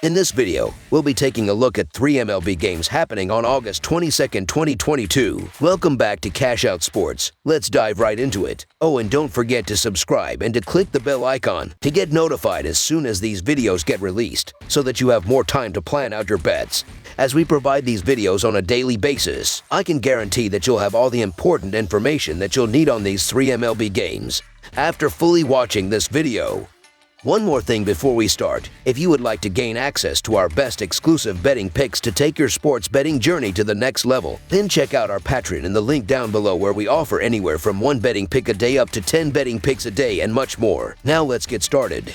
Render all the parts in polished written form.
In this video, we'll be taking a look at 3 MLB games happening on August 22nd, 2022. Welcome back to Cash Out Sports. Let's dive right into it. Oh, and don't forget to subscribe and to click the bell icon to get notified as soon as these videos get released, so that you have more time to plan out your bets. As we provide these videos on a daily basis, I can guarantee that you'll have all the important information that you'll need on these 3 MLB games after fully watching this video. One more thing before we start. If you would like to gain access to our best exclusive betting picks to take your sports betting journey to the next level, then check out our Patreon in the link down below, where we offer anywhere from 1 betting pick a day up to 10 betting picks a day and much more. Now let's get started.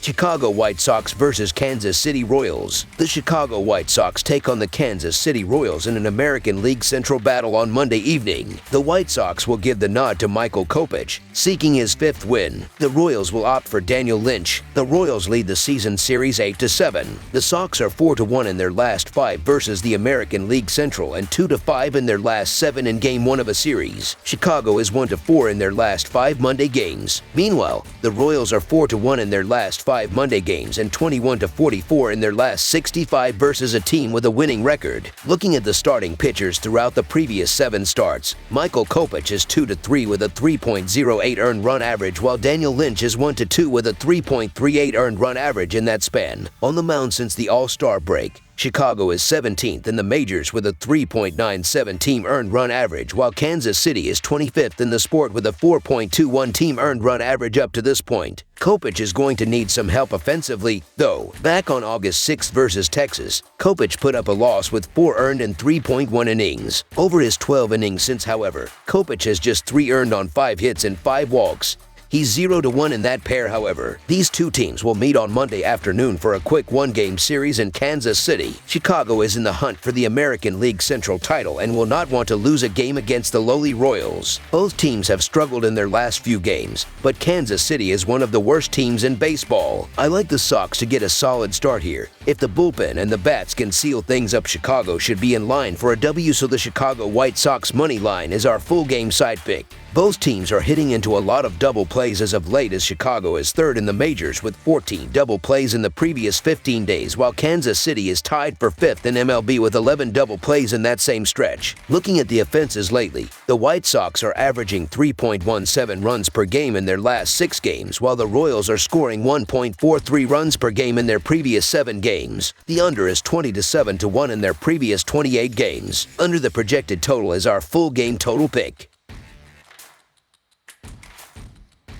Chicago White Sox versus Kansas City Royals. The Chicago White Sox take on the Kansas City Royals in an American League Central battle on Monday evening. The White Sox will give the nod to Michael Kopech, seeking his 5th win. The Royals will opt for Daniel Lynch. The Royals lead the season series 8-7. The Sox are 4-1 in their last 5 versus the American League Central and 2-5 in their last 7 in Game 1 of a series. Chicago is 1-4 in their last 5 Monday games. Meanwhile, the Royals are 4-1 in their last 5 Monday games and 21-44 in their last 65 versus a team with a winning record. Looking at the starting pitchers throughout the previous 7 starts, Michael Kopech is 2-3 with a 3.08 earned run average, while Daniel Lynch is 1-2 with a 3.38 earned run average in that span. On the mound since the All-Star break, Chicago is 17th in the majors with a 3.97 team earned run average, while Kansas City is 25th in the sport with a 4.21 team earned run average up to this point. Kopech is going to need some help offensively, though. Back on August 6th versus Texas, Kopech put up a loss with 4 earned in 3.1 innings. Over his 12 innings since, however, Kopech has just 3 earned on 5 hits and 5 walks. He's 0-1 in that pair, however. These two teams will meet on Monday afternoon for a quick 1-game series in Kansas City. Chicago is in the hunt for the American League Central title and will not want to lose a game against the lowly Royals. Both teams have struggled in their last few games, but Kansas City is one of the worst teams in baseball. I like the Sox to get a solid start here. If the bullpen and the bats can seal things up, Chicago should be in line for a W, so the Chicago White Sox money line is our full game side pick. Both teams are hitting into a lot of double plays as of late, as Chicago is 3rd in the majors with 14 double plays in the previous 15 days, while Kansas City is tied for 5th in MLB with 11 double plays in that same stretch. Looking at the offenses lately, the White Sox are averaging 3.17 runs per game in their last 6 games, while the Royals are scoring 1.43 runs per game in their previous 7 games. The under is 20-7-1 in their previous 28 games. Under the projected total is our full game total pick.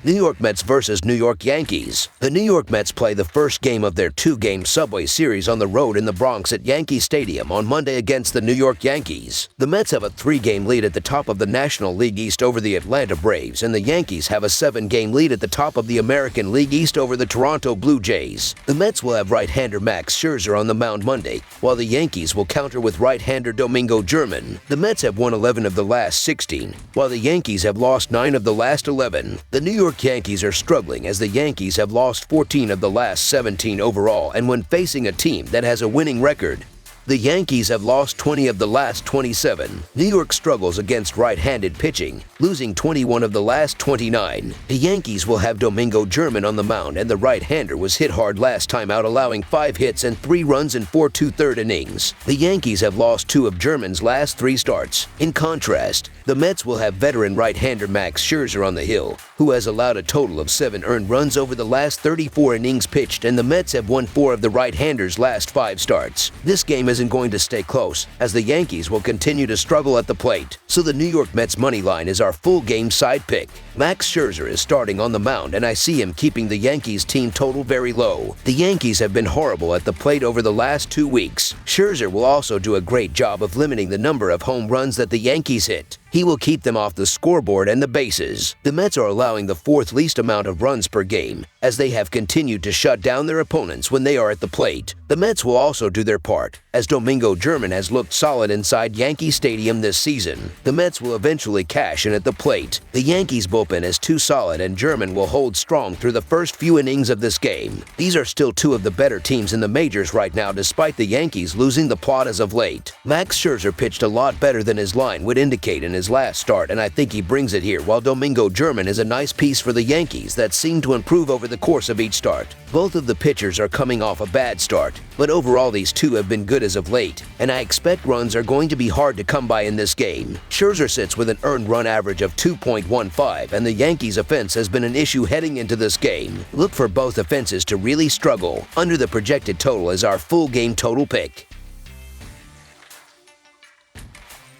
New York Mets versus New York Yankees. The New York Mets play the first game of their 2-game Subway Series on the road in the Bronx at Yankee Stadium on Monday against the New York Yankees. The Mets have a 3-game lead at the top of the National League East over the Atlanta Braves, and the Yankees have a 7-game lead at the top of the American League East over the Toronto Blue Jays. The Mets will have right-hander Max Scherzer on the mound Monday, while the Yankees will counter with right-hander Domingo German. The Mets have won 11 of the last 16, while the Yankees have lost 9 of the last 11. The New York Yankees are struggling, as the Yankees have lost 14 of the last 17 overall, and when facing a team that has a winning record, the Yankees have lost 20 of the last 27. New York struggles against right-handed pitching, losing 21 of the last 29. The Yankees will have Domingo German on the mound, and the right-hander was hit hard last time out, allowing 5 hits and 3 runs in 4 2/3 innings. The Yankees have lost 2 of German's last 3 starts. In contrast, the Mets will have veteran right-hander Max Scherzer on the hill, who has allowed a total of 7 earned runs over the last 34 innings pitched, and the Mets have won 4 of the right-hander's last 5 starts. This game isn't going to stay close, as the Yankees will continue to struggle at the plate, so the New York Mets money line is our full game side pick. Max Scherzer is starting on the mound, and I see him keeping the Yankees team total very low. The Yankees have been horrible at the plate over the last 2 weeks. Scherzer will also do a great job of limiting the number of home runs that the Yankees hit. He will keep them off the scoreboard and the bases. The Mets are allowing the 4th least amount of runs per game, as they have continued to shut down their opponents when they are at the plate. The Mets will also do their part, as Domingo German has looked solid inside Yankee Stadium this season. The Mets will eventually cash in at the plate. The Yankees bullpen is too solid, and German will hold strong through the first few innings of this game. These are still 2 of the better teams in the majors right now, despite the Yankees losing the plot as of late. Max Scherzer pitched a lot better than his line would indicate in his his last start, and I think he brings it here, while Domingo German is a nice piece for the Yankees that seem to improve over the course of each start. Both of the pitchers are coming off a bad start, but overall these two have been good as of late, and I expect runs are going to be hard to come by in this game. Scherzer sits with an earned run average of 2.15, and the Yankees' offense has been an issue heading into this game. Look for both offenses to really struggle. Under the projected total is our full game total pick.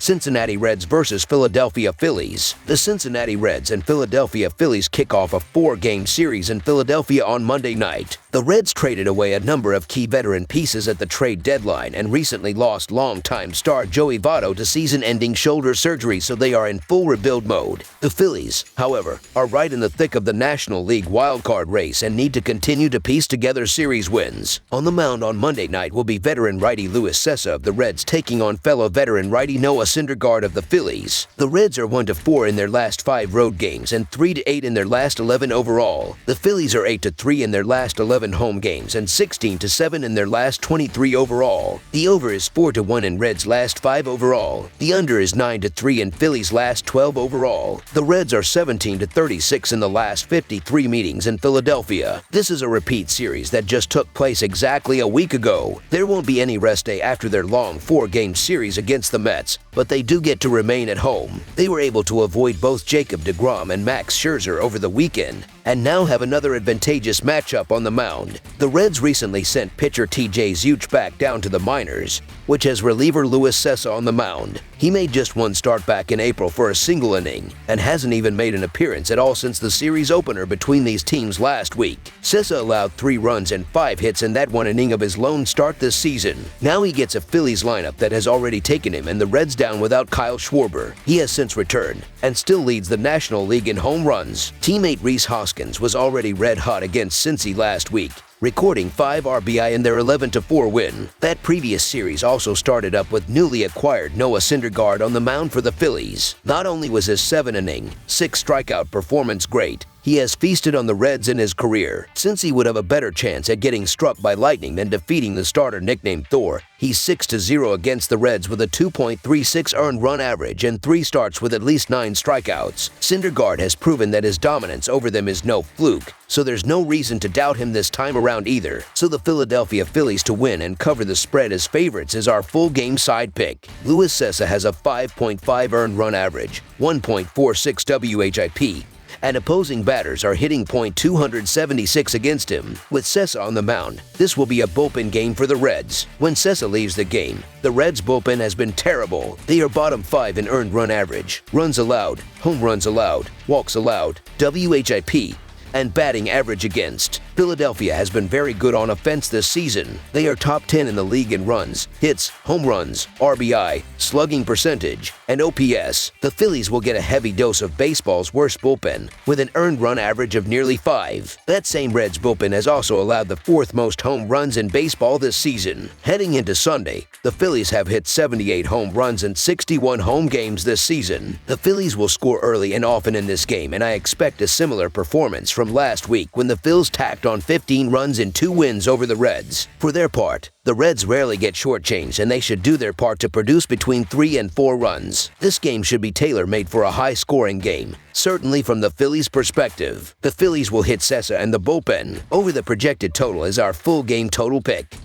Cincinnati Reds versus Philadelphia Phillies. The Cincinnati Reds and Philadelphia Phillies kick off a 4-game series in Philadelphia on Monday night. The Reds traded away a number of key veteran pieces at the trade deadline and recently lost longtime star Joey Votto to season-ending shoulder surgery, so they are in full rebuild mode. The Phillies, however, are right in the thick of the National League wildcard race and need to continue to piece together series wins. On the mound on Monday night will be veteran righty Luis Cessa of the Reds taking on fellow veteran righty Noah Syndergaard of the Phillies. The Reds are 1-4 in their last 5 road games and 3-8 in their last 11 overall. The Phillies are 8-3 in their last 11 home games and 16-7 in their last 23 overall. The over is 4-1 in Reds' last 5 overall. The under is 9-3 in Phillies' last 12 overall. The Reds are 17-36 in the last 53 meetings in Philadelphia. This is a repeat series that just took place exactly a week ago. There won't be any rest day after their long 4-game series against the Mets, but they do get to remain at home. They were able to avoid both Jacob deGrom and Max Scherzer over the weekend, and now have another advantageous matchup on the mound. The Reds recently sent pitcher TJ Zeuch back down to the minors, which has reliever Luis Cessa on the mound. He made just one start back in April for a single inning, and hasn't even made an appearance at all since the series opener between these teams last week. Cessa allowed 3 runs and 5 hits in that one inning of his lone start this season. Now he gets a Phillies lineup that has already taken him, and the Reds down without Kyle Schwarber. He has since returned, and still leads the National League in home runs. Teammate Rhys Hoskins was already red hot against Cincy last week, recording 5 RBI in their 11-4 win. That previous series also started up with newly acquired Noah Syndergaard on the mound for the Phillies. Not only was his 7-inning, 6-strikeout performance great, he has feasted on the Reds in his career. Since he would have a better chance at getting struck by lightning than defeating the starter nicknamed Thor, he's 6-0 against the Reds with a 2.36 earned run average and 3 starts with at least 9 strikeouts. Syndergaard has proven that his dominance over them is no fluke, so there's no reason to doubt him this time around either. So the Philadelphia Phillies to win and cover the spread as favorites is our full game side pick. Luis Cessa has a 5.5 earned run average, 1.46 WHIP, and opposing batters are hitting .276 against him. With Cessa on the mound, this will be a bullpen game for the Reds. When Cessa leaves the game, the Reds' bullpen has been terrible. They are bottom 5 in earned run average, runs allowed, home runs allowed, walks allowed, WHIP, and batting average against. Philadelphia has been very good on offense this season. They are top 10 in the league in runs, hits, home runs, RBI, slugging percentage, and OPS. The Phillies will get a heavy dose of baseball's worst bullpen, with an earned run average of nearly 5. That same Reds bullpen has also allowed the 4th most home runs in baseball this season. Heading into Sunday, the Phillies have hit 78 home runs in 61 home games this season. The Phillies will score early and often in this game, and I expect a similar performance from last week when the Phils tacked on 15 runs in 2 wins over the Reds. For their part, the Reds rarely get shortchanged, and they should do their part to produce between 3 and 4 runs. This game should be tailor-made for a high-scoring game, certainly from the Phillies' perspective. The Phillies will hit Cessa and the bullpen. Over the projected total is our full game total pick.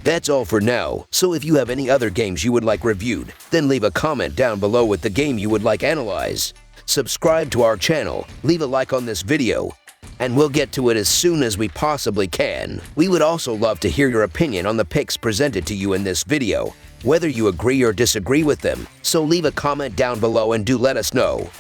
That's all for now, so if you have any other games you would like reviewed, then leave a comment down below with the game you would like analyzed. Subscribe to our channel, leave a like on this video, and we'll get to it as soon as we possibly can. We would also love to hear your opinion on the picks presented to you in this video, whether you agree or disagree with them, so leave a comment down below and do let us know.